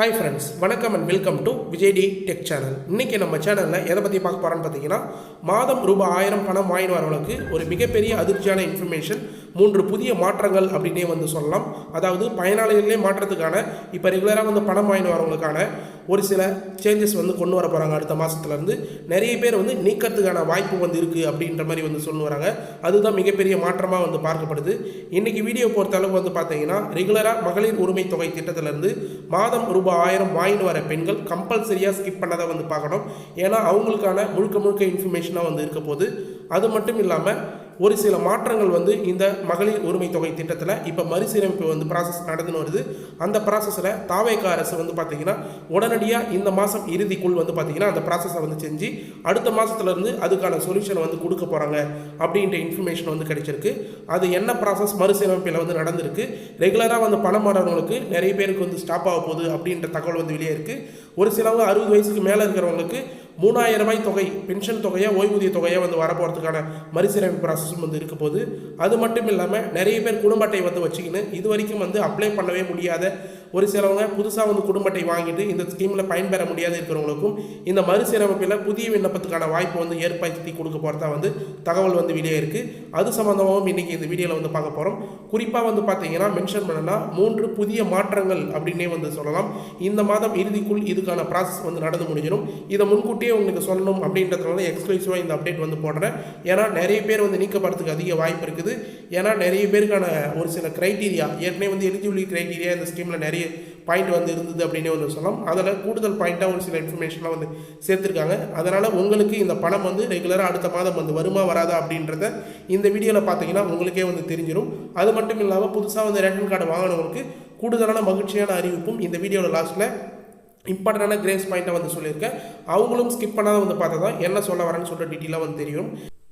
Hi friends, வணக்கம் and welcome to Vijay T tech channel. இன்றைக்கி நம்ம சேனலில் எதை பற்றி பார்க்க போகிறோன்னு பார்த்தீங்கன்னா, மாதம் ரூபாய் 1000 பணம் வாங்கி வரவங்களுக்கு ஒரு மிகப்பெரிய அதிர்ச்சியான இன்ஃபர்மேஷன், 3 புதிய மாற்றங்கள் அப்படின்னே சொல்லலாம். அதாவது பயனாளிகளே மாற்றத்துக்கான இப்போ ரெகுலராக பணம் வாங்கி வரவங்களுக்கான ஒரு சில சேஞ்சஸ் கொண்டு வர போகிறாங்க. அடுத்த மாதத்துலேருந்து நிறைய பேர் நீக்கிறதுக்கான வாய்ப்பு இருக்குது அப்படின்ற மாதிரி சொல்லி வராங்க. அதுதான் மிகப்பெரிய மாற்றமாக பார்க்கப்படுது. இன்றைக்கி வீடியோ பொறுத்த அளவுக்கு பார்த்தீங்கன்னா, ரெகுலராக மகளிர் உரிமை தொகை திட்டத்திலேருந்து மாதம் ரூபாய் 1000 வாங்கிட்டு வர பெண்கள் கம்பல்சரியாக ஸ்கிப் பண்ணதை பார்க்கணும். ஏன்னா அவங்களுக்கான முழுக்க இன்ஃபர்மேஷனாக இருக்க போது. அது மட்டும் இல்லாமல் ஒரு சில மாற்றங்கள் இந்த மகளிர் உரிமை தொகை திட்டத்தில் இப்போ மறுசீரமைப்பு ப்ராசஸ் நடந்துன்னு வருது. அந்த ப்ராசஸில் தாவேகா அரசு பார்த்தீங்கன்னா உடனடியாக இந்த மாதம் இறுதிக்குள் பார்த்தீங்கன்னா அந்த ப்ராசஸை செஞ்சு அடுத்த மாதத்துலேருந்து அதுக்கான சொல்யூஷனை கொடுக்க போகிறாங்க அப்படின்ற இன்ஃபர்மேஷன் கிடைச்சிருக்கு. அது என்ன ப்ராசஸ் மறுசீரமைப்பில் நடந்திருக்கு, ரெகுலராக பணம் மாறவங்களுக்கு நிறைய பேருக்கு ஸ்டாப் ஆக போகுது அப்படின்ற தகவல் வெளியே இருக்குது. ஒரு சிலவங்க 60 வயசுக்கு மேலே இருக்கிறவங்களுக்கு 3000 ரூபாய் தொகை பென்ஷன் தொகையாக ஓய்வூதிய தொகையாக வரப்போகிறதுக்கான மறுசீரமைப்பு ப்ராசஸும் இருக்க போது. அது மட்டும் இல்லாமல் நிறைய பேர் குடும்ப அட்டை வச்சுக்கின்னு இது வரைக்கும் அப்ளை பண்ணவே முடியாத ஒரு சிலவங்க புதுசாக குடும்ப அட்டை வாங்கிட்டு இந்த ஸ்கீமில் பயன்பெற முடியாது இருக்கிறவங்களுக்கும் இந்த மறுசீரமைப்பில் புதிய விண்ணப்பத்துக்கான வாய்ப்பு ஏற்படுத்தி கொடுக்க போகிறதா தகவல் வெளியே இருக்குது. அது சம்மந்தமாகவும் இன்றைக்கி இந்த வீடியோவில் பார்க்க போகிறோம். குறிப்பாக பார்த்தீங்கன்னா மென்ஷன் பண்ணால் 3 புதிய மாற்றங்கள் அப்படின்னே சொல்லலாம். இந்த மாதம் இறுதிக்குள் இதுக்கான ப்ராசஸ் நடந்து முடிஞ்சிடும். இதை முன்கூட்டியே உங்களுக்கு சொல்லணும் அப்படின்றதுனால எக்ஸ்க்ளூசிவாக இந்த அப்டேட் போடுறேன். ஏன்னா நிறைய பேர் நீக்கப்படுறதுக்கு அதிக வாய்ப்பு இருக்குது. ஏன்னா நிறைய பேருக்கான ஒரு சில கிரைட்டீரியா ஏற்கனவே எலிஜிபிலிட்டி கிரைட்டீரியா இந்த ஸ்கீமில் நிறைய பாயிண்ட் இருந்தது அப்படின்னே சொல்லலாம். அதில் கூடுதல் பாயிண்ட்டாக ஒரு சில இன்ஃபர்மேஷன்லாம் சேர்த்துருக்காங்க. அதனால் உங்களுக்கு இந்த பணம் ரெகுலராக அடுத்த மாதம் வருமா வராதா அப்படின்றத இந்த வீடியோவில் பார்த்தீங்கன்னா உங்களுக்கே தெரிஞ்சிடும். அது மட்டும் இல்லாமல் புதுசாக ரேஷன் கார்டு வாங்கினவங்களுக்கு கூடுதலான மகிழ்ச்சியான அறிவிப்பும் இந்த வீடியோவில் லாஸ்ட்டில் இம்பார்ட்டண்டான கிரேஸ் பாயிண்ட்டை சொல்லியிருக்கேன். அவங்களும் ஸ்கிப் பண்ணாத பார்த்தா தான் என்ன சொல்ல வரேன்னு சொல்லிட்டு டீட்டெயிலாக தெரியும்.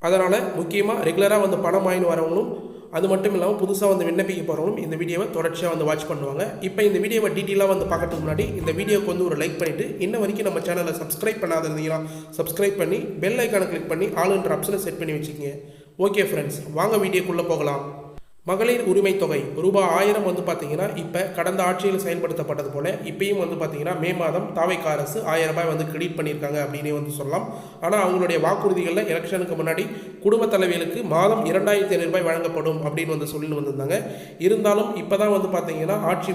அதனால் முக்கியமாக ரெகுலராக பணம் வாங்கிட்டு வரவங்களும் அது மட்டும் இல்லாமல் புதுசாக விண்ணப்பிக்க போகிறவங்களும் இந்த வீடியோவை தொடர்ச்சியாக வாட்ச் பண்ணுவாங்க. இப்போ இந்த வீடியோவை டீட்டெயிலாக பார்க்கறதுக்கு முன்னாடி இந்த வீடியோக்கு ஒரு லைக் பண்ணிவிட்டு இன்ன வரைக்கும் நம்ம சேனலை சப்ஸ்கிரைப் பண்ணாத இருந்தீங்கன்னா சப்ஸ்கிரைப் பண்ணி பெல் ஐக்கானை கிளிக் பண்ணி ஆல்ன்ற ஆப்ஷனை செட் பண்ணி வச்சுக்கோங்க. ஓகே ஃப்ரெண்ட்ஸ், வாங்க வீடியோக்குள்ளே போகலாம். மகளிர் உரிமை தொகை ரூபாய் 1000 பார்த்தீங்கன்னா இப்போ கடந்த ஆட்சியில் செயல்படுத்தப்பட்டது போல் இப்பயும் பார்த்தீங்கன்னா மே மாதம் தாவேகா அரசு 1000 ரூபாய் கிரெடிட் பண்ணியிருக்காங்க அப்படின்னே சொல்லலாம். ஆனால் அவங்களுடைய வாக்குறுதிகளில் எலெக்ஷனுக்கு முன்னாடி குடும்ப தலைவிகளுக்கு மாதம் 2500 ரூபாய் வழங்கப்படும் அப்படின்னு சொல்லி வந்திருந்தாங்க. இருந்தாலும் இப்போ தான் பார்த்தீங்கன்னா ஆட்சி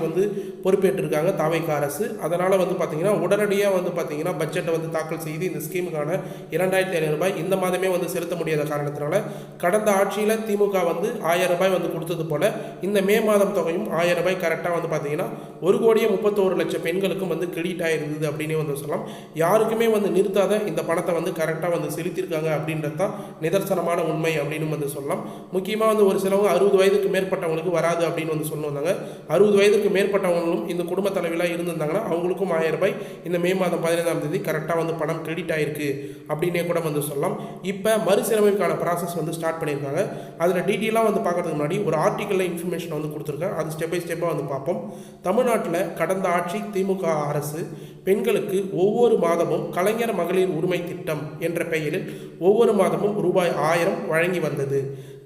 பொறுப்பேற்றிருக்காங்க தாவேகா அரசு. அதனால் பார்த்தீங்கன்னா உடனடியாக பார்த்தீங்கன்னா பட்ஜெட்டை தாக்கல் செய்து இந்த ஸ்கீமுக்கான 2500 ரூபாய் இந்த மாதமே செலுத்த முடியாத காரணத்தினால கடந்த ஆட்சியில் திமுக 1000 ரூபாய் கொடுத்தது போல இந்த மே மாதம் தொகையும் 1000 ரூபாய் கரெக்டாக பார்த்தீங்கன்னா 1,31,00,000 பெண்களுக்கும் கிரெடிட் ஆகிருந்தது அப்படின்னு சொல்லலாம். யாருக்குமே நிறுத்தாத இந்த பணத்தை கரெக்டாக செலுத்தியிருக்காங்க அப்படின்றது தான் நிதர்சனமான உண்மை அப்படின்னு சொல்லலாம். முக்கியமாக ஒரு சிலவங்க 60 வயதுக்கு மேற்பட்டவங்களுக்கு வராது அப்படின்னு சொல்லுவாங்க. 60 வயதுக்கு மேற்பட்டவங்களும் இந்த குடும்ப தலைவிலாக இருந்திருந்தாங்கன்னா அவங்களுக்கும் 1000 ரூபாய் இந்த மே மாதம் 15ஆம் தேதி கரெக்டாக பணம் கிரெடிட் ஆகிருக்கு அப்படின்னே கூட சொல்லலாம். இப்போ மறுசீரமைப்புக்கான ப்ராசஸ் ஸ்டார்ட் பண்ணியிருக்காங்க. அதில் டீட்டெயிலாக பார்க்கறதுக்கு முன்னாடி ஒரு ஆர்டிக்கலில் இன்ஃபர்மேஷன் கொடுத்துருக்கேன். அது ஸ்டெப் பை ஸ்டெப்பாக பார்ப்போம். தமிழ்நாட்டில் கடந்த ஆட்சி திமுக அரசு பெண்களுக்கு ஒவ்வொரு மாதமும் கலைஞர் மகளிர் உரிமை திட்டம் என்ற பெயரில் ஒவ்வொரு மாதமும் ரூபாய் 1000 வழங்கி வந்தது.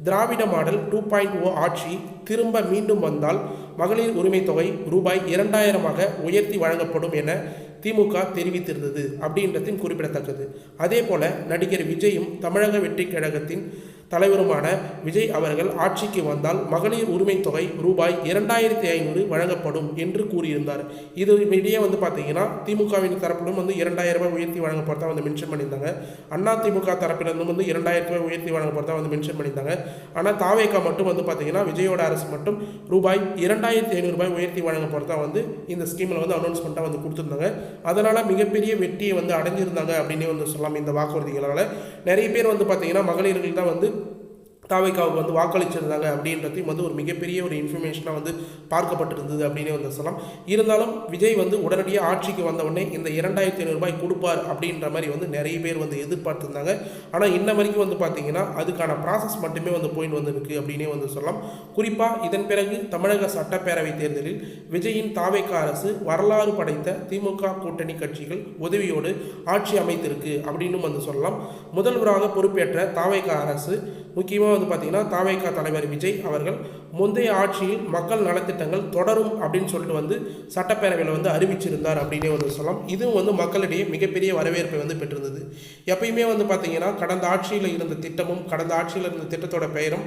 திராவிட மாடல் 2.0 ஆட்சி திரும்ப மீண்டும் வந்தால் மகளிர் உரிமை தொகை ரூபாய் 2000 உயர்த்தி வழங்கப்படும் என திமுக தெரிவித்திருந்தது அப்படின்றதும் குறிப்பிடத்தக்கது. அதே போல நடிகர் விஜயும் தமிழக வெற்றி கழகத்தின் தலைவருமான விஜய் அவர்கள் ஆட்சிக்கு வந்தால் மகளிர் உரிமை தொகை ரூபாய் 2500 வழங்கப்படும் என்று கூறியிருந்தார். இது இடையே பார்த்தீங்கன்னா திமுகவின் தரப்பிலும் 2000 ரூபாய் உயர்த்தி வழங்கப்படுறதா மென்ஷன் பண்ணியிருந்தாங்க. அண்ணா திமுக தரப்பிலிருந்தும் 2000 ரூபாய் உயர்த்தி வழங்கப்படுறதா மென்ஷன் பண்ணியிருந்தாங்க. ஆனால் தாவேகா மட்டும் பார்த்தீங்கன்னா விஜயோட அரசு மட்டும் ரூபாய் 2500 ரூபாய் உயர்த்தி வழங்கப்படுறதா இந்த ஸ்கீமில் அனௌன்ஸ்மெண்ட்டாக கொடுத்துருந்தாங்க. அதனால் மிகப்பெரிய வெற்றியை அடைஞ்சிருந்தாங்க அப்படின்னே சொல்லலாம். இந்த வாக்குறுதிகளால் நிறைய பேர் பார்த்தீங்கன்னா மகளிர்கள் தான் தாவேகாவுக்கு வாக்களிச்சிருந்தாங்க அப்படின்றதையும் ஒரு மிகப்பெரிய ஒரு இன்ஃபர்மேஷனாக பார்க்கப்பட்டிருந்தது அப்படின்னு சொல்லலாம். இருந்தாலும் விஜய் உடனடியாக ஆட்சிக்கு வந்தவுடனே இந்த 2500 ரூபாய் கொடுப்பார் அப்படின்ற மாதிரி நிறைய பேர் எதிர்பார்த்துருந்தாங்க. ஆனால் இன்ன வரைக்கும் பார்த்தீங்கன்னா அதுக்கான ப்ராசஸ் மட்டுமே போயிட்டு வந்திருக்கு அப்படின்னே சொல்லலாம். குறிப்பாக இதன் பிறகு தமிழக சட்டப்பேரவை தேர்தலில் விஜயின் தாவேகா அரசு வரலாறு படைத்த திமுக கூட்டணி கட்சிகள் உதவியோடு ஆட்சி அமைத்திருக்கு அப்படின்னு சொல்லலாம். முதல்வராக பொறுப்பேற்ற தாவேகா அரசு முக்கியமாக வந்து பார்த்திங்கன்னா தாவேகா தலைவர் விஜய் அவர்கள் முந்தைய ஆட்சியில் மக்கள் நலத்திட்டங்கள் தொடரும் அப்படின்னு சொல்லிட்டு வந்து சட்டப்பேரவையில் வந்து அறிவிச்சிருந்தார் அப்படின்னே வந்து சொல்லலாம். இதுவும் வந்து மக்களிடையே மிகப்பெரிய வரவேற்பை வந்து பெற்றிருந்தது. எப்பயுமே வந்து பார்த்திங்கன்னா கடந்த ஆட்சியில் இருந்த திட்டமும் கடந்த ஆட்சியில் இருந்த திட்டத்தோட பெயரும்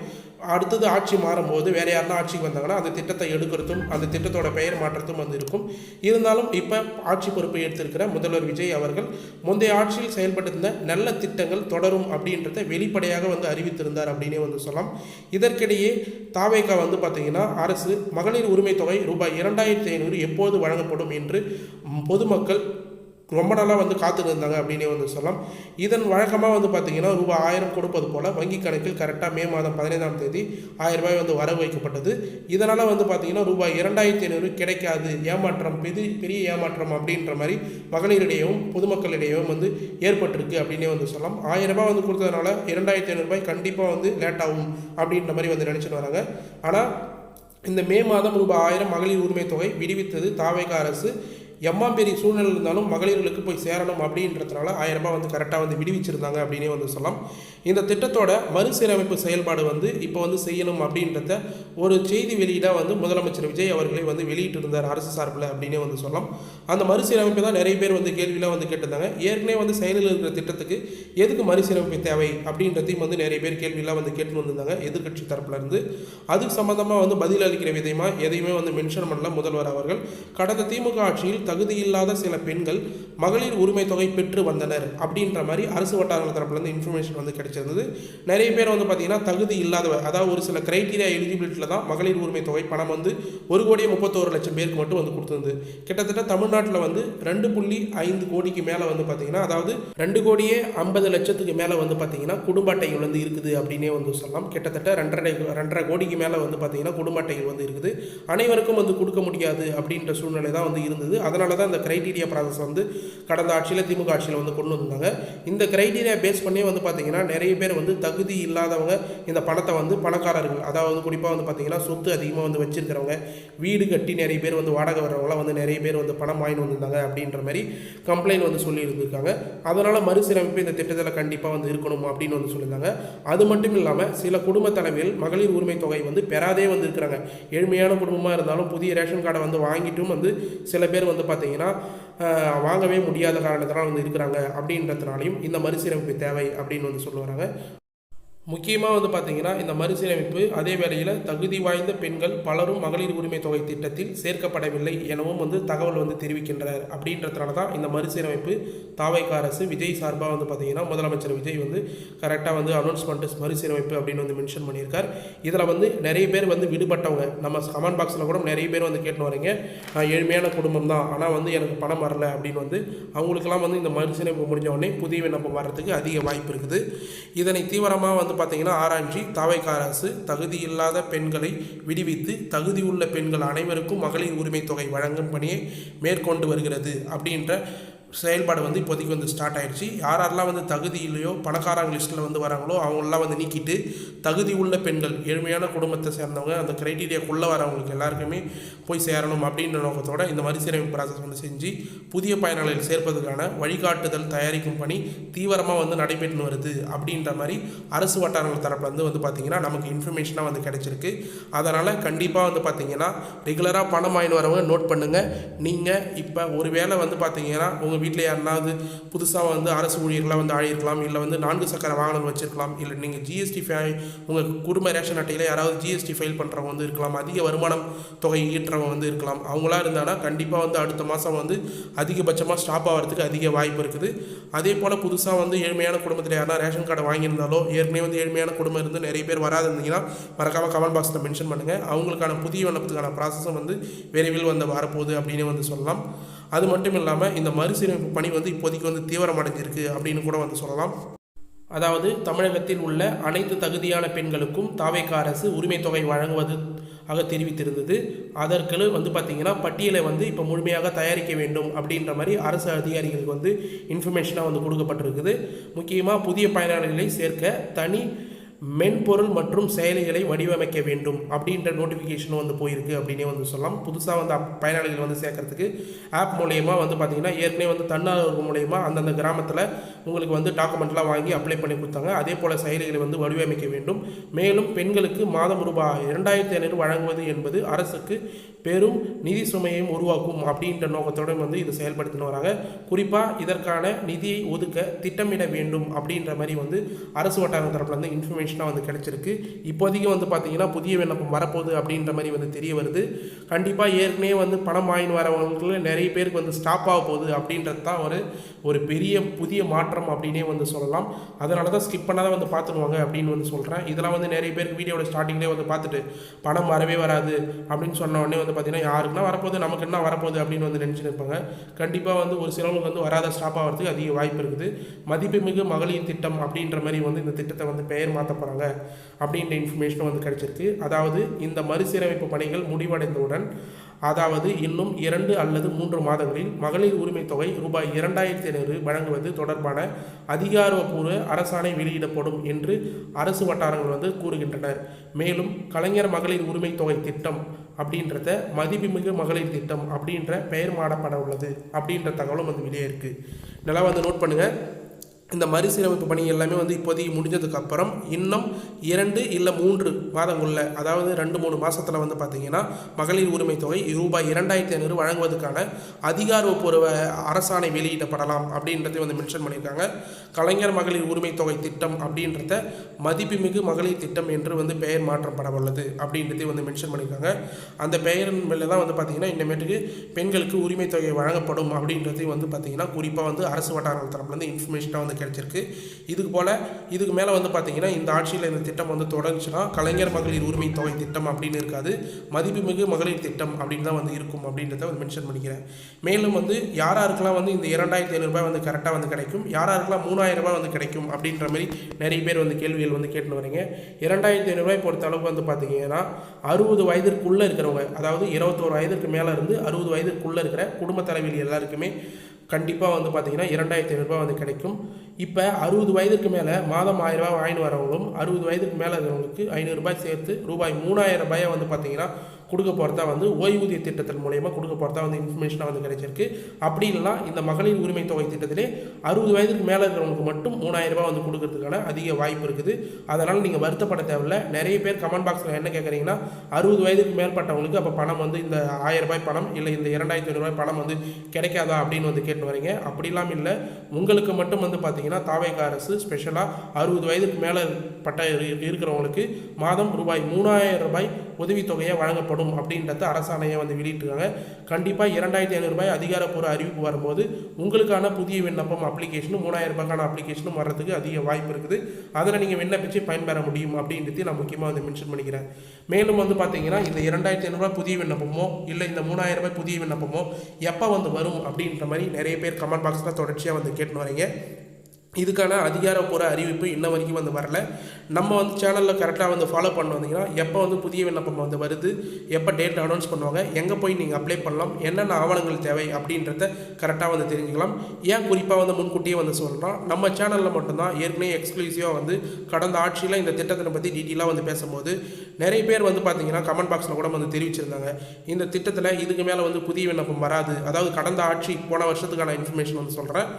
அடுத்தது ஆட்சி மாறும்போது வேறு யாருன்னா ஆட்சிக்கு வந்தாங்கன்னா அந்த திட்டத்தை எடுக்கிறதும் அந்த திட்டத்தோட பெயர் மாற்றத்தும் வந்து இருக்கும். இருந்தாலும் இப்போ ஆட்சி பொறுப்பை எடுத்திருக்கிற முதல்வர் விஜய் அவர்கள் முந்தைய ஆட்சியில் செயல்பட்டிருந்த நல்ல திட்டங்கள் தொடரும் அப்படின்றத வெளிப்படையாக வந்து அறிவித்திருந்தார் அப்படின்னே வந்து சொல்லலாம். இதற்கிடையே தாவேகா வந்து பார்த்திங்கன்னா அரசு மகளிர் உரிமை தொகை ரூபாய் 2500 எப்போது வழங்கப்படும் என்று பொதுமக்கள் ரொம்ப நாளாக வந்து காத்துருந்தாங்க அப்படின்னே வந்து சொல்லலாம். இதன் வழக்கமாக வந்து பார்த்திங்கன்னா ரூபாய் 1000 கொடுப்பது போல் வங்கி கணக்கில் கரெக்டாக மே மாதம் 15ஆம் தேதி 1000 ரூபாய் வந்து வரவு வைக்கப்பட்டது. இதனால் வந்து பார்த்திங்கன்னா ரூபாய் 2500 கிடைக்காது, ஏமாற்றம், பெரிய ஏமாற்றம் அப்படின்ற மாதிரி மகளிரிடையவும் பொதுமக்களிடையவும் வந்து ஏற்பட்டிருக்கு அப்படின்னே வந்து சொல்லலாம். 1000 ரூபாய் வந்து கொடுத்ததுனால 2500 ரூபாய் கண்டிப்பாக வந்து லேட் ஆகும் அப்படின்ற மாதிரி வந்து நினச்சிட்டு வராங்க. ஆனால் இந்த மே மாதம் ரூபாய் 1000 மகளிர் உரிமை தொகை விடுவித்தது தாவேகா அரசு. பெரிய சூழ்நிலை இருந்தாலும் மகளிர்களுக்கு போய் சேரணும் அப்படின்றதுனால 1000 ரூபாய் வந்து கரெக்டாக வந்து விடுவிச்சிருந்தாங்க அப்படின்னே வந்து சொல்லலாம். இந்த திட்டத்தோட மறுசீரமைப்பு செயல்பாடு வந்து இப்போ வந்து செய்யணும் அப்படின்றத ஒரு செய்தி வெளியீடாக வந்து முதலமைச்சர் விஜய் அவர்களை வந்து வெளியிட்டிருந்தார் அரசு சார்பில் அப்படின்னே வந்து சொல்லலாம். அந்த மறுசீரமைப்பு தான் நிறைய பேர் வந்து கேள்வியெலாம் வந்து கேட்டிருந்தாங்க. ஏற்கனவே வந்து செயலில் இருக்கிற திட்டத்துக்கு எதுக்கு மறுசீரமைப்பு தேவை அப்படின்றதையும் வந்து நிறைய பேர் கேள்வியெலாம் வந்து கேட்டு வந்திருந்தாங்க எதிர்கட்சி தரப்புலேருந்து. அதுக்கு சம்மந்தமாக வந்து பதில் அளிக்கிற விதமாக எதையுமே வந்து மென்ஷன் பண்ணல முதல்வர் அவர்கள். கடந்த திமுக ஆட்சியில் தகுதியில்லாத சில பெண்கள் மகளிர் உரிமை தொகை பெற்று வந்தனர் அப்படின்ற மாதிரி அரசு வட்டாரங்கள் தரப்புலேருந்து இன்ஃபர்மேஷன் வந்து கிடைச்சிருந்தது. நிறைய பேர் வந்து பார்த்திங்கன்னா தகுதி இல்லாதவர், அதாவது ஒரு சில கிரைட்டீரியா எலிஜிபிலிட்டியில் தான் மகளிர் உரிமை தொகை பணம் வந்து 1,31,00,000 பேருக்கு மட்டும் வந்து கொடுத்துருந்தது. கிட்டத்தட்ட தமிழ்நாட்டில் வந்து 2.5 கோடிக்கு மேலே வந்து பார்த்திங்கன்னா, அதாவது 2,50,00,000 மேலே வந்து பார்த்திங்கன்னா குடும்ப அட்டைகள் வந்து இருக்குது அப்படின்னே வந்து சொல்லலாம். கிட்டத்தட்ட 2.5 கோடிக்கு மேலே வந்து பார்த்திங்கன்னா குடும்ப அட்டைகள் வந்து இருக்குது. அனைவருக்கும் வந்து கொடுக்க முடியாது அப்படின்ற சூழ்நிலை தான் வந்து இருந்தது. அதனால தான் இந்த கிரைட்டீரியா ப்ராசஸ் வந்து கடந்த ஆட்சியில் திமுக ஆட்சியில் வந்து கொண்டு வந்தாங்க. இந்த கிரைட்டீரியா பேஸ் பண்ணி வந்து பார்த்திங்கன்னா நிறைய பேர் வந்து தகுதி இல்லாதவங்க இந்த பணத்தை வந்து பணக்காரர்கள், அதாவது குறிப்பாக வந்து பார்த்திங்கன்னா சொத்து அதிகமாக வந்து வச்சிருக்கிறவங்க, வீடு கட்டி நிறைய பேர் வந்து வாடகை வர்றவங்களாம் வந்து நிறைய பேர் வந்து பணம் வாங்கி வந்திருந்தாங்க அப்படின்ற மாதிரி கம்ப்ளைண்ட் வந்து சொல்லி இருந்திருக்காங்க. அதனால் மறுசீரமைப்பு இந்த திட்டத்தில் கண்டிப்பாக வந்து இருக்கணும் அப்படின்னு வந்து சொல்லியிருந்தாங்க. அது மட்டும் இல்லாமல் சில குடும்ப தலைவிகள் மகளிர் உரிமை தொகை வந்து பெறாதே வந்து இருக்கிறாங்க. ஏழ்மையான குடும்பமாக இருந்தாலும் புதிய ரேஷன் கார்டை வந்து வாங்கிட்டும் வந்து சில பேர் வந்து பார்த்திங்கன்னா வாங்கவே முடியாத காரணத்தினால் வந்து இருக்கிறாங்க. அப்படின்றதுனாலையும் இந்த மறுசீரமைப்பு தேவை அப்படின்னு வந்து சொல்லுவாங்க. முக்கியமாக வந்து பார்த்திங்கன்னா இந்த மறுசீரமைப்பு அதே வேளையில் தகுதி வாய்ந்த பெண்கள் பலரும் மகளிர் உரிமை தொகை திட்டத்தில் சேர்க்கப்படவில்லை எனவும் வந்து தகவல் வந்து தெரிவிக்கின்றனர். அப்படின்றதுனால தான் இந்த மறுசீரமைப்பு தாவேகா அரசு விஜய் சார்பாக வந்து பார்த்திங்கன்னா முதலமைச்சர் விஜய் வந்து கரெக்டாக வந்து அனௌன்ஸ் பண்ணிட்டு மறுசீரமைப்பு அப்படின்னு வந்து மென்ஷன் பண்ணியிருக்கார். இதில் வந்து நிறைய பேர் வந்து விடுபட்டவங்க, நம்ம கமெண்ட் பாக்ஸில் கூட நிறைய பேர் வந்து கேட்டு வரீங்க, நான் ஏழ்மையான குடும்பம் தான் ஆனால் வந்து எனக்கு பணம் வரல அப்படின்னு வந்து அவங்களுக்கெல்லாம் வந்து இந்த மறுசீரமைப்பு முடிஞ்ச உடனே புதிய விண்ணப்பம் வர்றதுக்கு அதிக வாய்ப்பு இருக்குது. இதனை தீவிரமாக வந்து பார்த்திங்கன்னா ஆராய்ச்சி தாவேகா அரசு தகுதி இல்லாத பெண்களை விடுவித்து தகுதியுள்ள பெண்கள் அனைவருக்கும் மகளிர் உரிமை தொகை வழங்கும் பணியை மேற்கொண்டு வருகிறது அப்படின்ற செயல்பாடு வந்து இப்போதைக்கு வந்து ஸ்டார்ட் ஆகிடுச்சு. யாரெல்லாம் வந்து தகுதி இல்லையோ பணக்காரங்க லிஸ்ட்டில் வந்து வராங்களோ அவங்களெலாம் வந்து நீக்கிட்டு தகுதி உள்ள பெண்கள், ஏழ்மையான குடும்பத்தை சேர்ந்தவங்க, அந்த க்ரைட்டீரியாக்குள்ளே வரவங்களுக்கு எல்லாருக்குமே போய் சேரணும் அப்படின்ற நோக்கத்தோடு இந்த மறுசீரமைப்பு ப்ராசஸ் வந்து செஞ்சு புதிய பயனாளிகள் சேர்ப்பதற்கான வழிகாட்டுதல் தயாரிக்கும் பணி தீவிரமாக வந்து நடைபெற்று வருது அப்படின்ற மாதிரி அரசு வட்டாரங்கள் தரப்புலேருந்து வந்து பார்த்திங்கன்னா நமக்கு இன்ஃபர்மேஷனாக வந்து கிடைச்சிருக்கு. அதனால் கண்டிப்பாக வந்து பார்த்திங்கன்னா ரெகுலராக பணம் வாங்கிட்டு வரவங்க நோட் பண்ணுங்கள். நீங்கள் இப்போ ஒரு வேளை வந்து பார்த்திங்கன்னா உங்கள் வீட்டில் யாருனாவது புதுசாக வந்து அரசு ஊழியர்களாக வந்து ஆகியிருக்கலாம், இல்லை வந்து 4 சக்கர வாகனம் வச்சுருக்கலாம், இல்லை நீங்கள் ஜிஎஸ்டி உங்கள் குடும்ப ரேஷன் அட்டையில் யாராவது ஜிஎஸ்டி ஃபைல் பண்ணுறவங்க வந்து இருக்கலாம், அதிக வருமானம் தொகை ஈட்டுறவங்க வந்து இருக்கலாம். அவங்களாம் இருந்தாங்கன்னா கண்டிப்பாக வந்து அடுத்த மாதம் வந்து அதிகபட்சமாக ஸ்டாப் ஆகிறதுக்கு அதிக வாய்ப்பு இருக்குது. அதே போல் புதுசாக வந்து ஏழ்மையான குடும்பத்தில் யாரா ரேஷன் கார்டை வாங்கியிருந்தாலோ, ஏற்கனவே வந்து ஏழ்மையான குடும்பம் இருந்து நிறைய பேர் வராது இருந்தீங்கன்னா மறக்காமல் கமெண்ட் பாக்ஸில் மென்ஷன் பண்ணுங்கள். அவங்களுக்கான புதிய விண்ணப்பத்துக்கான ப்ராசஸும் வந்து விரைவில் வந்து வரப்போகுது அப்படின்னு வந்து சொல்லலாம். அது மட்டும் இல்லாமல் இந்த மறுசீரமைப்பு பணி வந்து இப்போதைக்கு வந்து தீவிரமடைஞ்சிருக்கு அப்படின்னு கூட வந்து சொல்லலாம். அதாவது தமிழகத்தில் உள்ள அனைத்து தகுதியான பெண்களுக்கும் தாவேகா அரசு உரிமை தொகை வழங்குவது ஆக தெரிவித்திருந்தது. அதற்கு வந்து பார்த்திங்கன்னா பட்டியலை வந்து இப்போ முழுமையாக தயாரிக்க வேண்டும் அப்படின்ற மாதிரி அரசு அதிகாரிகளுக்கு வந்து இன்ஃபர்மேஷனாக வந்து கொடுக்கப்பட்டிருக்குது. முக்கியமாக புதிய பயனாளிகளை சேர்க்க தனி மென்பொருள் மற்றும் செயலிகளை வடிவமைக்க வேண்டும் அப்படின்ற நோட்டிஃபிகேஷனும் வந்து போயிருக்கு அப்படின்னே வந்து சொல்லலாம். புதுசாக வந்து பயனாளிகள் வந்து சேர்க்கறதுக்கு ஆப் மூலயமா வந்து பார்த்திங்கன்னா ஏற்கனவே வந்து தன்னார்வ மூலயமா அந்தந்த கிராமத்தில் உங்களுக்கு வந்து டாக்குமெண்ட்லாம் வாங்கி அப்ளை பண்ணி கொடுத்தாங்க. அதே போல் செயலிகளை வந்து வடிவமைக்க வேண்டும். மேலும் பெண்களுக்கு மாதம் ரூபாய் 2500 வழங்குவது என்பது அரசுக்கு பெரும் நிதி சுமையையும் உருவாக்கும் அப்படின்ற நோக்கத்தோடு வந்து இது செயல்படுத்தின்னு வராங்க. குறிப்பாக இதற்கான நிதியை ஒதுக்க திட்டமிட வேண்டும் அப்படின்ற மாதிரி வந்து அரசு வட்டார தரப்பில் வந்து இன்ஃபர்மேஷனாக வந்து கிடைச்சிருக்கு. இப்போதைக்கு வந்து பார்த்திங்கன்னா புதிய விண்ணப்பம் வரப்போகுது அப்படின்ற மாதிரி வந்து தெரிய வருது. கண்டிப்பாக ஏற்கனவே வந்து பணம் வாங்கி வரவங்களுக்கு நிறைய பேருக்கு வந்து ஸ்டாப் ஆக போகுது அப்படின்றது தான் ஒரு பெரிய புதிய மாற்றம் அப்படின்னே வந்து சொல்லலாம். அதனால தான் ஸ்கிப் பண்ணாதான் வந்து பார்த்துடுவாங்க அப்படின்னு வந்து சொல்கிறேன். இதெல்லாம் வந்து நிறைய பேருக்கு வீடியோட ஸ்டார்டிங்லேயே வந்து பார்த்துட்டு பணம் வரவே வராது அப்படின்னு சொன்ன உடனே வந்து பார்த்தீங்கன்னா யாருக்குன்னா வரப்போகுது நமக்கு என்ன வரப்போகுது அப்படின்னு வந்து நினச்சிட்டு இருப்பாங்க. கண்டிப்பாக வந்து ஒரு சிலவங்களுக்கு வந்து வராத ஸ்டாப் ஆகிறதுக்கு அதிக வாய்ப்பு இருக்குது. மதிப்புமிகு மகளிர் திட்டம் அப்படின்ற மாதிரி வந்து இந்த திட்டத்தை வந்து பெயர் மாற்ற போகிறாங்க அப்படின்ற இன்ஃபர்மேஷனும் வந்து கிடைச்சிருக்கு. அதாவது இந்த மறுசீரமைப்பு பணிகள் முடிவடைந்தவுடன், அதாவது இன்னும் 2 அல்லது 3 மாதங்களில் மகளிர் உரிமை தொகை ரூபாய் 2500 வழங்குவது தொடர்பான அதிகாரப்பூர்வ அரசாணை வெளியிடப்படும் என்று அரசு வட்டாரங்கள் வந்து கூறுகின்றனர். மேலும் கலைஞர் மகளிர் உரிமை தொகை திட்டம் அப்படின்றத மதிப்புமிகு மகளிர் திட்டம் அப்படின்ற பெயர் மாறப்பட உள்ளது அப்படின்ற தகவலும் வந்து வெளியே இருக்குது. நல்லா வந்து நோட் பண்ணுங்கள். இந்த மறுசீரமைப்பு பணி எல்லாமே வந்து இப்போதைக்கு முடிஞ்சதுக்கப்புறம் இன்னும் 2 இல்லை 3 மாதங்களில், அதாவது 2-3 மாதத்தில் வந்து பார்த்திங்கன்னா மகளிர் உரிமை தொகை ரூபாய் 2500 வழங்குவதற்கான அதிகாரப்பூர்வ அரசாணை வெளியிடப்படலாம் அப்படின்றத வந்து மென்ஷன் பண்ணியிருக்காங்க. கலைஞர் மகளிர் உரிமை தொகை திட்டம் அப்படின்றத மதிப்புமிகு மகளிர் திட்டம் என்று வந்து பெயர் மாற்றப்பட உள்ளது அப்படின்றத வந்து மென்ஷன் பண்ணியிருக்காங்க. அந்த பெயரின் மேலே தான் வந்து பார்த்திங்கன்னா இனிமேட்டுக்கு பெண்களுக்கு உரிமை தொகை வழங்கப்படும் அப்படின்றதையும் வந்து பார்த்திங்கன்னா குறிப்பாக வந்து அரசு வட்டாரங்கள் தரப்புலேருந்து இன்ஃபர்மேஷனாக வந்து கிடைச்சிருக்கு. இதுக்கு மேலே வந்து பார்த்திங்கன்னா இந்த ஆட்சியில் இந்த திட்டம் வந்து தொடர்ந்துச்சுன்னா கலைஞர் மகளிர் உரிமை தொகை திட்டம் அப்படின்னு இருக்காது, மதிப்புமிகு மகளிர் திட்டம் அப்படின்னு தான் வந்து இருக்கும் அப்படின்றத வந்து மென்ஷன் பண்ணிக்கிறேன். மேலும் வந்து யாராருக்கெல்லாம் வந்து இந்த 2500 ரூபாய் வந்து கரெக்டாக வந்து கிடைக்கும், யாராருக்கெல்லாம் 3000 ரூபாய் வந்து கிடைக்கும் அப்படின்ற மாதிரி நிறைய பேர் வந்து கேள்விகள் வந்து கேட்டுன்னு வரீங்க. 2500 ரூபாய் பொறுத்த அளவுக்கு வந்து பார்த்திங்கன்னா 60 வயதிற்குள்ளே இருக்கிறவங்க, அதாவது 21 வயதுக்கு மேலே இருந்து 60 வயதுக்குள்ளே இருக்கிற குடும்ப தலைவிகள் எல்லாருக்குமே கண்டிப்பாக வந்து பார்த்திங்கன்னா 2500 ரூபாய் வந்து கிடைக்கும். இப்போ 60 வயதுக்கு மேலே மாதம் 1000 ரூபாய் வாங்கிட்டு வரவங்களும் 60 வயதுக்கு மேலே இருக்கிறவங்களுக்கு 500 ரூபாய் சேர்த்து ரூபாய் 3000 ரூபாயை வந்து பார்த்திங்கன்னா கொடுக்க போகிறதா வந்து ஓய்வூதிய திட்டத்தின் மூலயமா கொடுக்க போகிறதா வந்து இன்ஃபர்மேஷனாக வந்து கிடைச்சிருக்கு. அப்படி இல்லைனா இந்த மகளிர் உரிமை தொகை திட்டத்திலே 60 வயதுக்கு மேலே இருக்கிறவங்களுக்கு மட்டும் 3000 ரூபாய் வந்து கொடுக்கறதுக்கான அதிக வாய்ப்பு இருக்குது. அதனால் நீங்கள் வருத்தப்பட தேவையில்லை. நிறைய பேர் கமெண்ட் பாக்ஸில் என்ன கேட்குறீங்கன்னா 60 வயதுக்கு மேற்பட்டவங்களுக்கு அப்போ பணம் வந்து இந்த 1000 ரூபாய் பணம் இல்லை இந்த 2500 ரூபாய் பணம் வந்து கிடைக்காதா அப்படின்னு வந்து கேட்டு வரீங்க. அப்படிலாம் இல்லை. உங்களுக்கு மட்டும் வந்து பார்த்திங்கன்னா தாவேகா அரசு ஸ்பெஷலாக 60 வயதுக்கு மேலே இருக்கிறவங்களுக்கு மாதம் ரூபாய் 3000 ரூபாய் உதவித்தொகையை வழங்கப்படும் அப்படின்றத அரசாணையை வந்து வெளியிட்டிருக்காங்க. கண்டிப்பாக 2500 ரூபாய் அதிகாரப்பூர்வ அறிவிப்பு வரும்போது உங்களுக்கான புதிய விண்ணப்பம் அப்ளிகேஷனும் 3000 ரூபாய்க்கான அப்ளிகேஷனும் வர்றதுக்கு அதிக வாய்ப்பு இருக்குது. அதில் நீங்கள் விண்ணப்பிச்சு பயன்பெற முடியும் அப்படின்றது நான் முக்கியமாக வந்து மென்ஷன் பண்ணிக்கிறேன். மேலும் வந்து பார்த்தீங்கன்னா இந்த 2500 ரூபாய் புதிய விண்ணப்பமோ இல்லை இந்த 3000 ரூபாய் புதிய விண்ணப்பமோ எப்போ வந்து வரும் அப்படின்ற மாதிரி நிறைய பேர் கமெண்ட் பாக்ஸில் தொடர்ச்சியாக வந்து கேட்டுன்னு வரீங்க. இதுக்கான அதிகாரப்பூர்வ அறிவிப்பு இன்ன வரைக்கும் வந்து வரல. நம்ம வந்து சேனலில் கரெக்டாக வந்து ஃபாலோ பண்ண வந்தீங்கன்னா எப்போ வந்து புதிய விண்ணப்பம் வந்து வருது, எப்போ டேட் அனௌன்ஸ் பண்ணுவாங்க, எங்கே போய் நீங்கள் அப்ளை பண்ணலாம், என்னென்ன ஆவணங்கள் தேவை அப்படின்றத கரெக்டாக வந்து தெரிஞ்சுக்கலாம். ஏன் குறிப்பாக வந்து முன்கூட்டியே வந்து சொல்லலாம், நம்ம சேனலில் மட்டும்தான் ஏற்கனவே எக்ஸ்க்ளூசிவாக வந்து கடந்த ஆட்சியில் இந்த திட்டத்தை பற்றி டீட்டெயிலாக வந்து பேசும்போது நிறைய பேர் வந்து பார்த்தீங்கன்னா கமெண்ட் பாக்ஸில் கூட வந்து தெரிவிச்சிருந்தாங்க இந்த திட்டத்தில் இதுக்கு மேலே வந்து புதிய விண்ணப்பம் வராது. அதாவது கடந்த ஆட்சி போன வருஷத்துக்கான இன்ஃபர்மேஷன் வந்து சொல்கிறேன்.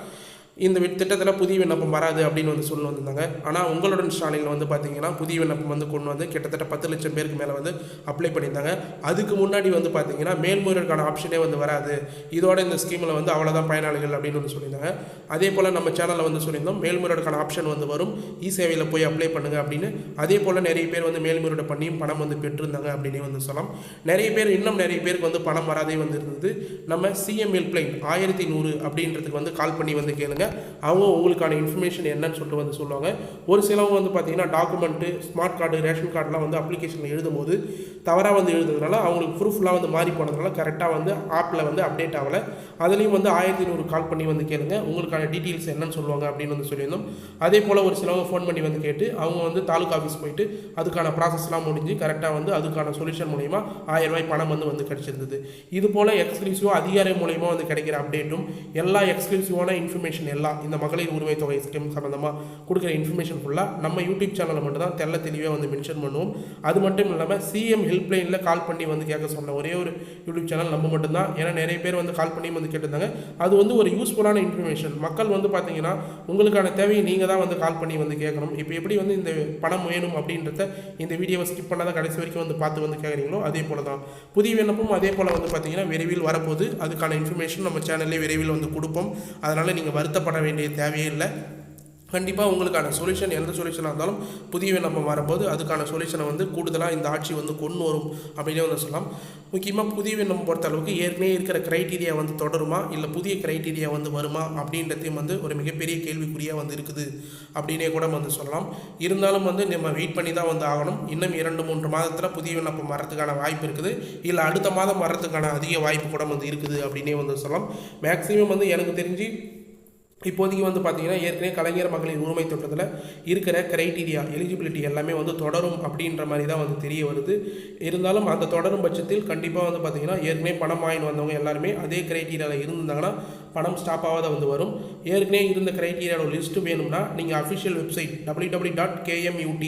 இந்த திட்டத்தில் புதிய விண்ணப்பம் வராது அப்படின்னு வந்து சொல்லி வந்திருந்தாங்க. ஆனால் உங்களுடன் ஸ்டாலினில் வந்து பார்த்தீங்கன்னா புதிய விண்ணப்பம் வந்து கொண்டு வந்து கிட்டத்தட்ட 10 லட்சம் பேருக்கு மேலே வந்து அப்ளை பண்ணியிருந்தாங்க. அதுக்கு முன்னாடி வந்து பார்த்தீங்கன்னா மேல்முறையீடுக்கான ஆப்ஷனே வந்து வராது, இதோட இந்த ஸ்கீமில் வந்து அவ்வளோதான் பயனாளிகள் அப்படின்னு வந்து சொல்லியிருந்தாங்க. அதே போல் நம்ம சேனலில் வந்து சொல்லியிருந்தோம் மேல்முறையீடுக்கான ஆப்ஷன் வந்து வரும், இ சேவையில் போய் அப்ளை பண்ணுங்க அப்படின்னு. அதே போல் நிறைய பேர் வந்து மேல்முறையீடு பண்ணியும் பணம் வந்து பெற்றிருந்தாங்க அப்படின்னு வந்து சொல்லலாம். நிறைய பேருக்கு வந்து பணம் வராதே வந்து இருந்தது. நம்ம சிஎம் ஹெல்ப்லைன் 1100 அப்படின்றதுக்கு வந்து கால் பண்ணி வந்து கேளுங்க. அவங்க உங்களுக்கான இன்ஃபர்மேஷன் என்னன்னு சொல்லிட்டு வந்து சொல்லுவாங்க. ஒரு சிலவங்க வந்து பார்த்தீங்கன்னா டாக்குமெண்ட்டு, ஸ்மார்ட் கார்டு, ரேஷன் கார்டெலாம் வந்து அப்ளிகேஷனில் எழுதும்போது தவறாக வந்து எழுதுறதுனால அவங்களுக்கு ப்ரூஃப்லாம் வந்து மாறி போனதுனால கரெக்டாக வந்து ஆப்பில் வந்து அப்டேட் ஆகலை. அதுலேயும் வந்து 1100 கால் பண்ணி வந்து கேளுங்க, உங்களுக்கான டீட்டெயில்ஸ் என்னன்னு சொல்லுவாங்க அப்படின்னு வந்து சொல்லியிருந்தோம். அதே போல் ஒரு சிலவங்க ஃபோன் பண்ணி வந்து கேட்டு அவங்க வந்து தாலுக்கா ஆஃபீஸ் போயிட்டு அதுக்கான ப்ராசஸ்லாம் முடிஞ்சு கரெக்டாக வந்து அதுக்கான சொல்யூஷன் மூலயமா 1000 ரூபாய் பணம் வந்து கிடச்சிருந்தது. இது போல் எக்ஸ்க்ளூசிவாக அதிகாரி மூலயமா வந்து கிடைக்கிற அப்டேட்டும் எல்லா எக்ஸ்க்ளூசிவான இன்ஃபர்மேஷன் எல்லாம் இந்த மகளிர் உரிமை தொகை ஸ்கீம் சம்மந்தமாக கொடுக்குற இன்ஃபர்மேஷன் ஃபுல்லாக நம்ம யூடியூப் சேனலில் மட்டும் தான் தெளிவாக வந்து மென்ஷன் பண்ணுவோம். அது மட்டும் இல்லாமல் சிஎம் ஹெல்ப்லைனில் கால் பண்ணி வந்து கேட்க சொன்ன ஒரே ஒரு யூடியூப் சேனல் நம்ம மட்டும்தான். ஏன்னா நிறைய பேர் வந்து கால் பண்ணி வந்து கேட்டிருந்தாங்க. அது வந்து ஒரு யூஸ்ஃபுல்லான இன்ஃபர்மேஷன். மக்கள் வந்து பார்த்தீங்கன்னா உங்களுக்கான தேவையை நீங்கள் தான் வந்து கால் பண்ணி வந்து கேட்கணும். இப்போ எப்படி வந்து இந்த பணம் வேணும் அப்படின்றத இந்த வீடியோவை ஸ்கிப் பண்ணாத கடைசி வரைக்கும் வந்து பார்த்து வந்து கேட்குறீங்களோ அதே போல் தான் புதிய விண்ணப்பம் அதே போல் வந்து பார்த்தீங்கன்னா விரைவில் வரப்போகுது. அதுக்கான இன்ஃபர்மேஷன் நம்ம சேனல்லே விரைவில் வந்து கொடுப்போம். அதனால் நீங்கள் வருத்தப்பட வேண்டிய தேவையே இல்லை. கண்டிப்பாக உங்களுக்கான சொல்யூஷன் எந்த சொல்யூஷனாக இருந்தாலும் புதிய விண்ணப்பம் வரும்போது அதுக்கான சொல்யூஷனை வந்து கூடுதலாக இந்த ஆட்சி வந்து கொண்டு வரும் அப்படின்னே வந்து சொல்லலாம். முக்கியமாக புதிய விண்ணப்பம் பொறுத்த அளவுக்கு ஏற்கனவே இருக்கிற க்ரைட்டீரியா வந்து தொடருமா இல்லை புதிய க்ரைட்டீரியா வந்து வருமா அப்படின்றதையும் வந்து ஒரு மிகப்பெரிய கேள்விக்குறியாக வந்து இருக்குது அப்படின்னே கூட வந்து சொல்லலாம். இருந்தாலும் வந்து நம்ம வெயிட் பண்ணி தான் வந்து ஆகணும். இன்னும் 2-3 மாதத்தில் புதிய விண்ணப்பம் வரதுக்கான வாய்ப்பு இருக்குது. இல்லை அடுத்த மாதம் வரதுக்கான அதிக வாய்ப்பு கூட வந்து இருக்குது அப்படின்னே வந்து சொல்லலாம். மேக்ஸிமம் வந்து எனக்கு தெரிஞ்சு இப்போதைக்கு வந்து பார்த்திங்கன்னா ஏற்கனவே கலைஞர் மகளிர் உரிமை திட்டத்தில் இருக்கிற க்ரைட்டீரியா எலிஜிபிலிட்டி எல்லாமே வந்து தொடரும் அப்படின்ற மாதிரி தான் வந்து தெரிய வருது. இருந்தாலும் அந்த தொடரும் பட்சத்தில் கண்டிப்பாக வந்து பார்த்திங்கன்னா ஏற்கனவே பணம் வாங்கி வந்தவங்க எல்லாருமே அதே க்ரைட்டீரியாவில் இருந்தாங்கன்னா பணம் ஸ்டாப் ஆகாத வந்து வரும். ஏற்கனவே இருந்த க்ரைட்டீரியாவோட லிஸ்ட்டு வேணும்னா நீங்கள் அஃபிஷியல் வெப்சைட் www.kmut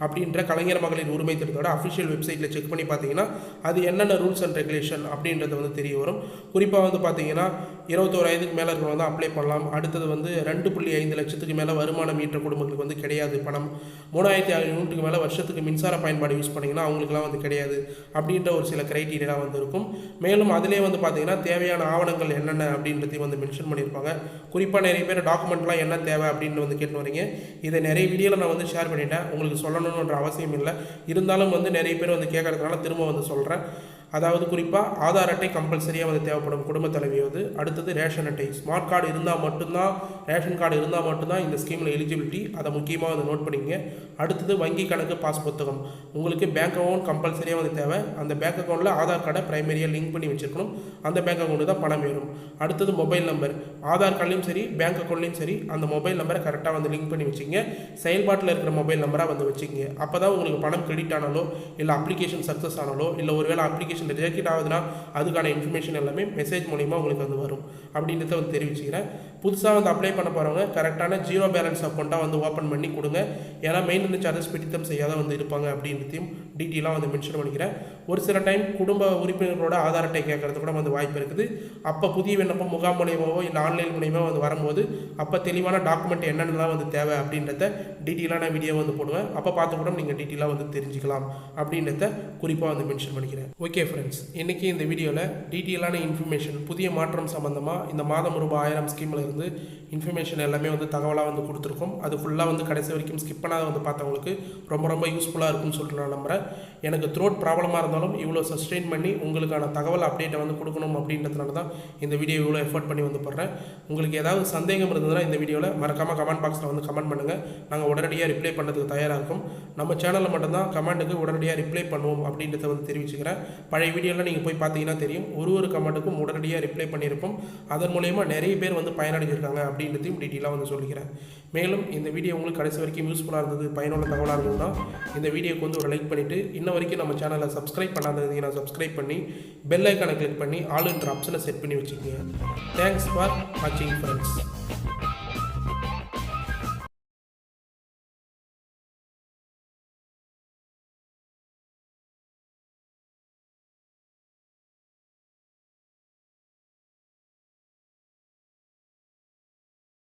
அப்படின்ற கலைஞர் மகளிர் உரிமை திட்டத்தோட அஃபிஷியல் வெப்சைட்டில் செக் பண்ணி பார்த்தீங்கன்னா அது என்னென்ன ரூல்ஸ் அண்ட் ரெகுலேஷன் அப்படின்றது வந்து தெரிய வரும். குறிப்பாக வந்து பார்த்தீங்கன்னா 21 வயதுக்கு மேலே இருக்கிறவங்க வந்து அப்ளை பண்ணலாம். அடுத்தது வந்து 2.5 லட்சத்துக்கு மேலே வருமானம் ஈற்ற குடும்பங்களுக்கு வந்து கிடையாது பணம். 3500 யூனிட்டுக்கு மேலே வருஷத்துக்கு மின்சார பயன்பாடு யூஸ் பண்ணிங்கன்னா அவங்களுக்குலாம் வந்து கிடையாது அப்படின்ற ஒரு சில க்ரைட்டீரியா வந்து இருக்கும். மேலும் அதிலே வந்து பார்த்தீங்கன்னா தேவையான ஆவணங்கள் என்னென்ன அப்படின்றதையும் வந்து மென்ஷன் பண்ணியிருப்பாங்க. குறிப்பாக நிறைய பேர் டாக்குமெண்ட்லாம் என்ன தேவை அப்படின்னு வந்து கேட்டு வரீங்க. இதை நிறைய வீடியோவில் நான் வந்து ஷேர் பண்ணிட்டேன். உங்களுக்கு சொல்லணுன்ற அவசியம் இல்லை. இருந்தாலும் வந்து நிறைய பேர் வந்து கேட்கறதுனால திரும்ப வந்து சொல்கிறேன். அதாவது குறிப்பாக ஆதார் அட்டை கம்பல்சரியாக வந்து தேவைப்படும் குடும்ப தலைவியோது. அடுத்தது ரேஷன் அட்டை ஸ்மார்ட் கார்டு இருந்தால் மட்டும்தான் ரேஷன் கார்டு இருந்தால் மட்டும்தான் இந்த ஸ்கீமில் எலிஜிபிலிட்டி. அதை முக்கியமாக வந்து நோட் பண்ணிக்கங்க. அடுத்தது வங்கி கணக்கு பாஸ் புத்தகம். உங்களுக்கு பேங்க் அக்கௌண்ட் கம்பல்சரியாக வந்து தேவை. அந்த பேங்க் அக்கௌண்ட்டில் ஆதார் கார்டை ப்ரைமரியாக லிங்க் பண்ணி வச்சுருக்கணும். அந்த பேங்க் அக்கௌண்ட்டு தான் பணம் வேணும். அடுத்தது மொபைல் நம்பர். ஆதார் கார்ட்லேயும் சரி பேங்க் அக்கௌண்ட்லேயும் சரி அந்த மொபைல் நம்பரை கரெக்டாக வந்து லிங்க் பண்ணி வச்சுங்க. செயல்பாட்டில் இருக்கிற மொபைல் நம்பராக வந்து வச்சுக்கோங்க. அப்போ தான் உங்களுக்கு பணம் கிரெடிட் ஆனாலோ இல்லை அப்ளிகேஷன் சக்ஸஸ் ஆனாலோ இல்லை ஒருவேளை அப்ளிகேஷன் ரிஜெக்ட் ஆகுதுன்னா அதுக்கான இன்ஃபர்மேஷன் எல்லாமே மெசேஜ் மூலிமா உங்களுக்கு வந்து வரும் அப்படின்றத வந்து தெரிவிச்சுக்கிறேன். புதுசாக வந்து அப்ளை பண்ண போகிறவங்க கரெக்டான 0 பேலன்ஸ் அக்கௌண்ட்டாக வந்து ஓப்பன் பண்ணி கொடுங்க. ஏன்னா மெயின்டெனன்ஸ் சார்ஜஸ் பிடித்தம் செய்யாத வந்து இருப்பாங்க அப்படின்றதையும் டீட்டெயிலாக வந்து மென்ஷன் பண்ணிக்கிறேன். ஒரு சில டைம் குடும்ப உறுப்பினர்களோட ஆதார் அட்டை கேட்கறது கூட வந்து வாய்ப்பு இருக்குது. அப்போ புதிய விண்ணப்பம் முகாம் மூலியமாவோ இல்லை ஆன்லைன் மூலியமாக வந்து வரும்போது அப்போ தெளிவான டாக்குமெண்ட் என்னென்னலாம் வந்து தேவை அப்படின்றத டீட்டெயிலான வீடியோ வந்து போடுவேன். அப்போ பார்த்து கூட நீங்கள் டீட்டெயிலாக வந்து தெரிஞ்சுக்கலாம் அப்படின்றத குறிப்பாக வந்து மென்ஷன் பண்ணிக்கிறேன். ஓகே ஃப்ரெண்ட்ஸ், இன்றைக்கி இந்த வீடியோவில் டீட்டெயிலான இன்ஃபர்மேஷன் புதிய மாற்றம் சம்மந்தமாக இந்த மாதம் ரூபாய் 1000 ஸ்கீமில் இருந்து இன்ஃபர்மேஷன் எல்லாமே வந்து தகவலாக வந்து கொடுத்துருக்கோம். அது ஃபுல்லாக வந்து கடைசி வரைக்கும் ஸ்கிப் பண்ணாத வந்து பார்த்தவங்களுக்கு ரொம்ப யூஸ்ஃபுல்லாக இருக்கும்னு சொல்லிட்டு நான் நம்புகிறேன். எனக்கு த்ரோட் ப்ராப்ளமாக இருந்தாலும் இவ்வளோ சஸ்டெயின் பண்ணி உங்களுக்கான தகவல் அப்டேட்டை வந்து கொடுக்கணும் அப்படின்றதுனால தான் இந்த வீடியோ இவ்வளோ எஃபர்ட் பண்ணி வந்து போடுறேன். உங்களுக்கு ஏதாவது சந்தேகம் இருந்ததுன்னா இந்த வீடியோவில் மறக்காமல் கமெண்ட் பாக்ஸில் வந்து கமெண்ட் பண்ணுங்கள். நாங்கள் உடனடியாக ரிப்ளை பண்ணுறதுக்கு தயாராக இருக்கும். நம்ம சேனலில் மட்டும்தான் கமெண்ட்டுக்கு உடனடியாக ரிப்ளை பண்ணுவோம் அப்படின்றத வந்து தெரிவிச்சுக்கிறேன். பழைய வீடியோவில் நீங்கள் போய் பார்த்தீங்கன்னா தெரியும். ஒரு கமெண்ட்டுக்கும் உடனடியாக ரிப்ளை பண்ணியிருப்போம். அதன் மூலயமா நிறைய பேர் வந்து பயனடைஞ்சிருக்காங்க அப்படின்றதையும் டீட்டெயிலாக வந்து சொல்லிக்கிறேன். மேலும் இந்த வீடியோ உங்களுக்கு கடைசி வரைக்கும் யூஸ்ஃபுல்லாக இருந்தது, பயனுள்ள தகவலாக இருந்ததுன்னா இந்த வீடியோக்கு வந்து ஒரு லைக் பண்ணிவிட்டு இன்ன வரைக்கும் நம்ம சேனலை சப்ஸ்கிரைப் பண்ணாதீங்கன்னா சப்ஸ்கிரைப் பண்ணி பெல் ஐக்கானை கிளிக் பண்ணி ஆல் என்ற ஆப்ஷனை செட் பண்ணி வச்சுக்கோங்க. தேங்க்ஸ் ஃபார் வாட்சிங் ஃப்ரெண்ட்ஸ்.